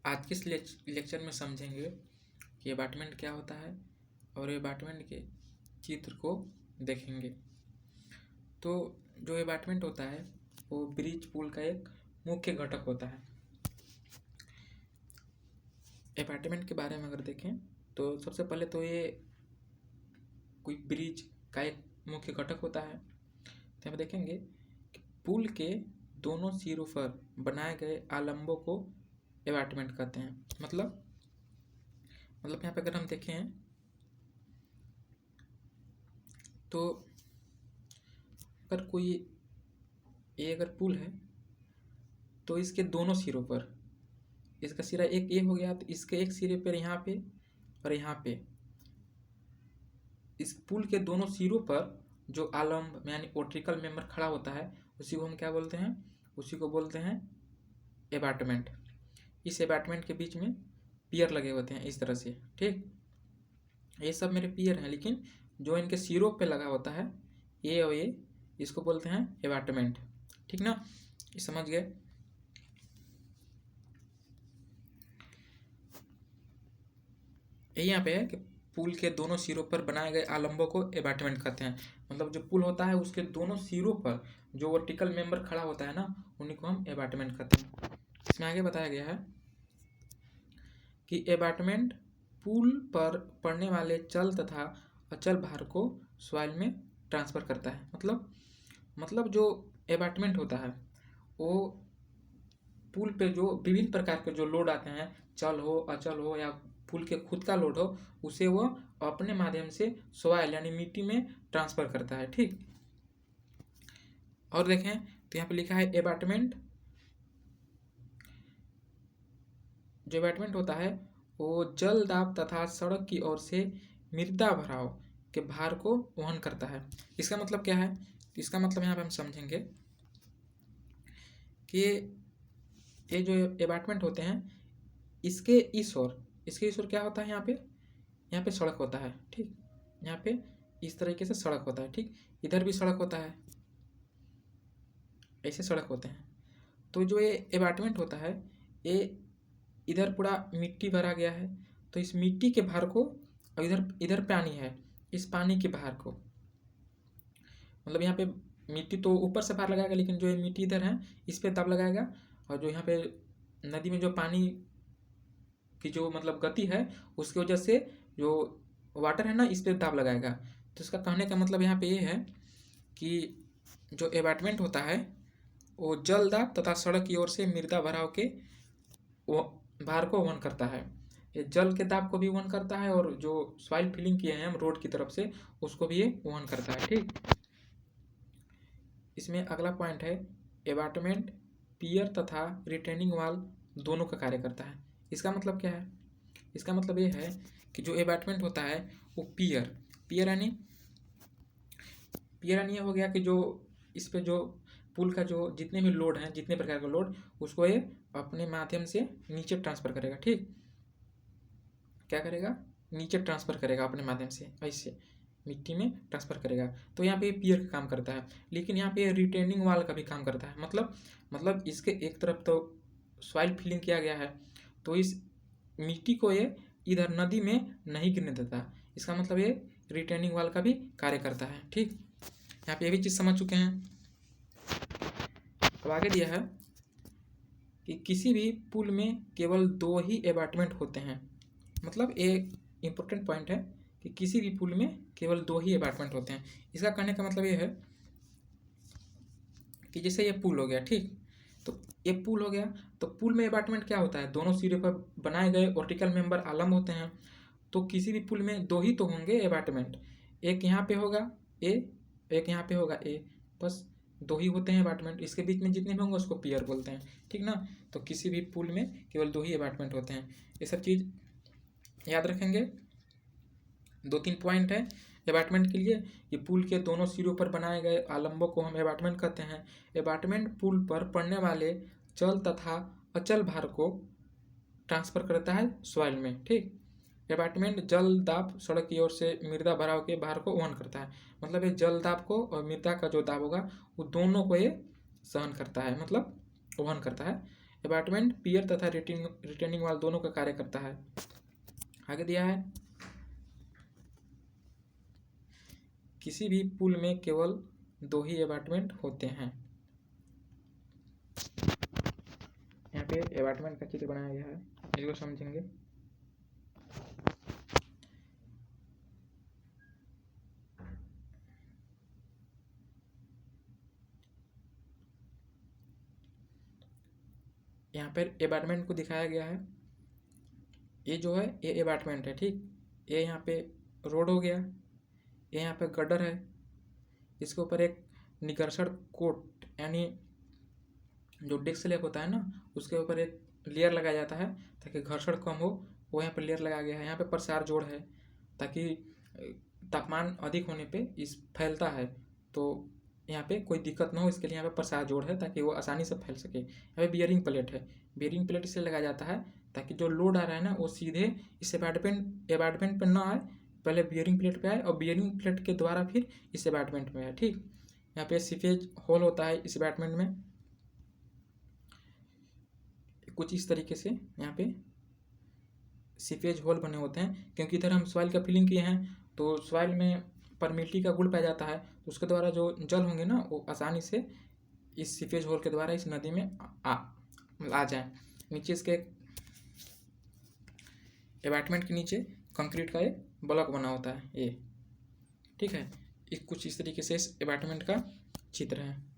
आज के इस लेक्चर में समझेंगे कि अबाटमेंट क्या होता है और अबाटमेंट के चित्र को देखेंगे। तो जो अबाटमेंट होता है वो ब्रिज पुल का एक मुख्य घटक होता है। अपार्टमेंट के बारे में अगर देखें तो सबसे पहले तो ये कोई ब्रिज का एक मुख्य घटक होता है। तो हम देखेंगे कि पुल के दोनों सिरों पर बनाए गए आलम्बों को अपार्टमेंट कहते हैं। मतलब यहाँ पे अगर हम देखें तो अगर कोई ये अगर पुल है तो इसके दोनों सिरों पर, इसका सिरा एक ये हो गया तो इसके एक सिरे पर यहाँ पे और यहाँ पे, इस पुल के दोनों सिरों पर जो आलम्ब यानी वर्टिकल मेंबर खड़ा होता है उसी को हम क्या बोलते हैं, उसी को बोलते हैं अबाटमेंट। इस अबाटमेंट के बीच में पियर लगे होते हैं इस तरह से। ठीक, ये सब मेरे पियर हैं, लेकिन जो इनके सिरों पे लगा होता है ये और ये, इसको बोलते हैं अबाटमेंट। ठीक ना, ये समझ गए। ये यहाँ पे है कि पुल के दोनों सिरों पर बनाए गए आलम्बों को अबाटमेंट कहते हैं। मतलब जो पुल होता है उसके दोनों सिरों पर जो वर्टिकल मेंबर खड़ा होता है ना, उन्हीं को हम अबाटमेंट कहते हैं। इसमें आगे बताया गया है कि अबाटमेंट पुल पर पड़ने वाले चल तथा अचल भार को सॉइल में ट्रांसफर करता है। मतलब जो अबाटमेंट होता है वो पुल पे जो विभिन्न प्रकार के जो लोड आते हैं, चल हो अचल हो या पुल के खुद का लोड हो, उसे वो अपने माध्यम से सॉइल यानी मिट्टी में ट्रांसफर करता है। ठीक, और देखें तो यहाँ पे लिखा है अबाटमेंट, जो अबाटमेंट होता है वो जल दाब तथा सड़क की ओर से मृदा भराव के भार को वहन करता है। इसका मतलब क्या है? इसका मतलब यहाँ पे हम समझेंगे कि ये जो अबाटमेंट होते हैं इसके इस ओर क्या होता है, यहाँ पे सड़क होता है। ठीक, यहाँ पे इस तरीके से सड़क होता है। ठीक, इधर भी सड़क होता है, ऐसे सड़क होते हैं। तो जो ये अबाटमेंट होता है ये इधर पूरा मिट्टी भरा गया है, तो इस मिट्टी के भार को, इधर पानी है, इस पानी के भार को, मतलब यहाँ पे मिट्टी तो ऊपर से भार लगाएगा, लेकिन जो ये मिट्टी इधर है इस पे दब लगाएगा, और जो यहाँ पे नदी में जो पानी की जो मतलब गति है उसकी वजह से जो वाटर है ना इस पे दाब लगाएगा। तो इसका कहने का मतलब यहाँ पे ये है कि जो अबाटमेंट होता है वो जल दाब तथा सड़क की ओर से मृदा भराव के भार को वहन करता है। ये जल के दाब को भी वहन करता है और जो सॉइल फिलिंग किए हैं हम रोड की तरफ से उसको भी ये वहन करता है। ठीक, इसमें अगला पॉइंट है अबाटमेंट पियर तथा रिटेनिंग वॉल दोनों का कार्य करता है। इसका मतलब क्या है? इसका मतलब ये है कि जो अबाटमेंट होता है वो पियर यानी ये हो गया कि जो इस पे जो पुल का जो जितने भी लोड हैं, जितने प्रकार का लोड, उसको ये अपने माध्यम से नीचे ट्रांसफर करेगा। ठीक, क्या करेगा? नीचे ट्रांसफर करेगा अपने माध्यम से, ऐसे मिट्टी में ट्रांसफर करेगा। तो यहाँ पे पियर का काम करता है, लेकिन यहाँ पे रिटेनिंग वाल का भी काम करता है। मतलब इसके एक तरफ तो सॉइल फिलिंग किया गया है, तो इस मिट्टी को ये इधर नदी में नहीं गिरने देता। इसका मतलब ये रिटेनिंग वाल का भी कार्य करता है। ठीक, यहाँ पे ये भी चीज़ समझ चुके हैं। अब आगे दिया है कि किसी भी पुल में केवल 2 ही अबाटमेंट होते हैं। मतलब एक इम्पोर्टेंट पॉइंट है कि किसी भी पुल में केवल 2 ही अबाटमेंट होते हैं। इसका कहने का मतलब ये है कि जैसे ये पुल हो गया, ठीक, तो ये पुल हो गया, तो पुल में अबाटमेंट क्या होता है? दोनों सिरे पर बनाए गए वर्टिकल मेंबर आलम्ब होते हैं। तो किसी भी पुल में 2 ही तो होंगे अबाटमेंट, एक यहाँ पे होगा ए, एक यहाँ पे होगा ए, बस 2 ही होते हैं अबाटमेंट। इसके बीच में जितने भी होंगे उसको पियर बोलते हैं। ठीक ना, तो किसी भी पुल में केवल 2 ही अबाटमेंट होते हैं। ये सब चीज़ याद रखेंगे। 2-3 पॉइंट है अबाटमेंट के लिए कि पुल के दोनों सिरों पर बनाए गए आलम्बों को हम अबाटमेंट कहते हैं। अबाटमेंट पुल पर पड़ने वाले चल तथा अचल भार को ट्रांसफर करता है सॉइल में। ठीक, अबाटमेंट जल दाब सड़क की ओर से मृदा भराव के भार को वहन करता है। मतलब ये जल दाब को और मृदा का जो दाब होगा वो दोनों को ये सहन करता है, मतलब वहन करता है। अबाटमेंट पियर तथा रिटेनिंग वाल दोनों का कार्य करता है। आगे दिया है किसी भी पुल में केवल 2 ही अबाटमेंट होते हैं। यहाँ पे अबाटमेंट का चित्र बनाया गया है, इसको समझेंगे। यहाँ पर अपार्टमेंट को दिखाया गया है। ये जो है ये अपार्टमेंट है, ठीक। ये यहाँ पे रोड हो गया, ये यहाँ पे गटर है, इसके ऊपर एक निकर्षण कोट यानी जो डेस्क स्लैब होता है ना, उसके ऊपर एक लेयर लगाया जाता है ताकि घर्षण कम हो, वो यहाँ पर लेयर लगाया गया है। यहाँ पे प्रसार जोड़ है ताकि तापमान अधिक होने पे इस फैलता है, तो यहाँ पे कोई दिक्कत ना हो, इसके लिए यहाँ पे प्रसार जोड़ है ताकि वो आसानी से फैल सके। यहाँ पे बियरिंग प्लेट है, बियरिंग प्लेट इसलिए लगाया जाता है ताकि जो लोड आ रहा है ना वो सीधे इस अपार्टमेंट पर ना आए, पहले बियरिंग प्लेट पे आए और बियरिंग प्लेट के द्वारा फिर इस अपार्टमेंट में आए, ठीक। यहाँ पे सीपेज होल होता है इस अपार्टमेंट में, कुछ इस तरीके से यहाँ पे सीपेज होल बने होते हैं, क्योंकि इधर हम सॉइल का फिलिंग किए हैं तो सॉइल में परमिलिटी का गुण पाया जाता है, तो उसके द्वारा जो जल होंगे ना वो आसानी से इस सीपेज होल के द्वारा इस नदी में आ जाए। नीचे इसके अपार्टमेंट के नीचे कंक्रीट का एक ब्लॉक बना होता है ये, ठीक है। कुछ इस तरीके से इस अपार्टमेंट का चित्र है।